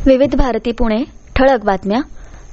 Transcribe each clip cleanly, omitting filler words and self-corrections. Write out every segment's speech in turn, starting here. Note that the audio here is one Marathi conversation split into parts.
विविध भारती पुणे ठळक बातम्या.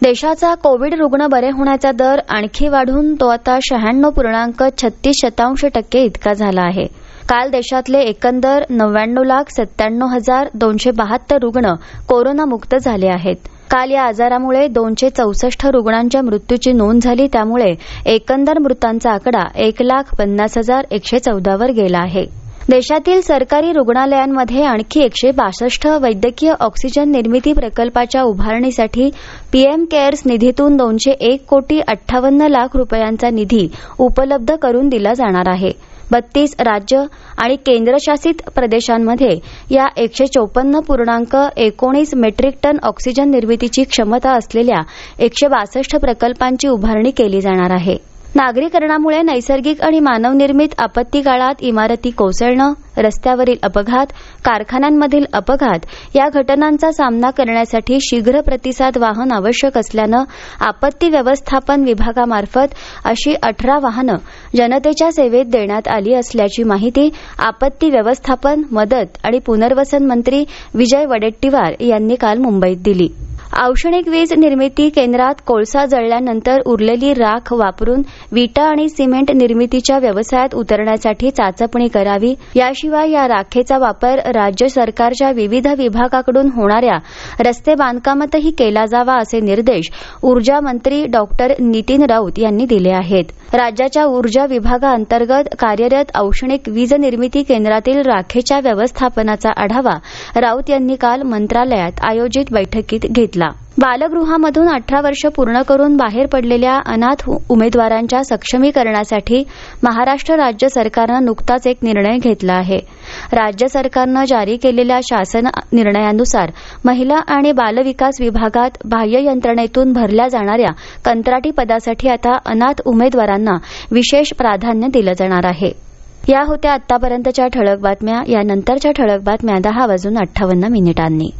देशाचा कोविड रुग्ण बरे होण्याचा दर आणखी वाढून तो आता 96.36% इतका झाला आहे. काल देशातले एकंदर 99,97,272 रुग्ण कोरोनामुक्त झाले आहेत. काल या आजारामुळे 264 रुग्णांच्या मृत्यूची नोंद झाली. त्यामुळे एकंदर मृतांचा आकडा 1,50,114 वर गेला आहे. देशातील सरकारी रुग्णालयांमध्ये आणखी 162 वैद्यकीय ऑक्सिजन निर्मिती प्रकल्पाच्या उभारणीसाठी पीएम केअर्स निधीतून 201 कोटी 58 लाख रुपयांचा निधी उपलब्ध करून दिला जाणार आहे. 32 राज्य आणि केंद्रशासित प्रदेशांमध्ये या 154.19 मेट्रिक टन ऑक्सिजन निर्मितीची क्षमता असलेल्या 162 प्रकल्पांची उभारणी केली जाणार आहे. नागरीकरणामुळे नैसर्गिक आणि मानवनिर्मित आपत्ती काळात इमारती कोसळणं, रस्त्यावरील अपघात, कारखान्यांमधील अपघात या घटनांचा सामना करण्यासाठी शीघ्र प्रतिसाद वाहन आवश्यक असल्यानं आपत्ती व्यवस्थापन विभागामार्फत अशी 18 वाहनं जनतेच्या सेवेत देण्यात आली असल्याची माहिती आपत्ती व्यवस्थापन, मदत आणि पुनर्वसन मंत्री विजय वडेट्टीवार यांनी काल मुंबईत दिली. औष्णिक वीज निर्मिती केंद्रात कोळसा जळल्यानंतर उरलेली राख वापरून विटा आणि सिमेंट निर्मितीच्या व्यवसायात उतरण्यासाठी चाचपणी करावी. याशिवाय या राखेचा वापर राज्य सरकारच्या विविध विभागाकडून होणाऱ्या रस्ते बांधकामातही केला जावा असे निर्देश ऊर्जा मंत्री डॉक्टर नितीन राऊत यांनी दिले आहेत. राज्याच्या ऊर्जा विभागाअंतर्गत कार्यरत औष्णिक वीज निर्मिती केंद्रातील राखेच्या व्यवस्थापनाचा आढावा राऊत यांनी काल मंत्रालयात आयोजित बैठकीत घेतला. बालगृहामधून 18 वर्ष पूर्ण करून बाहेर पडलेल्या अनाथ उमेदवारांच्या सक्षमीकरणासाठी महाराष्ट्र राज्य सरकारनं नुकताच एक निर्णय घेतला आहे. राज्य सरकारनं जारी केलेल्या शासन निर्णयानुसार महिला आणि बालविकास विभागात बाह्य यंत्रणेतून भरल्या जाणाऱ्या कंत्राटी पदासाठी आता अनाथ उमेदवारांना विशेष प्राधान्य दिलं जाणार आहे. या होत्या आतापर्यंतच्या ठळक बातम्या. यानंतरच्या ठळक बातम्या 10:58 मिनिटांनी.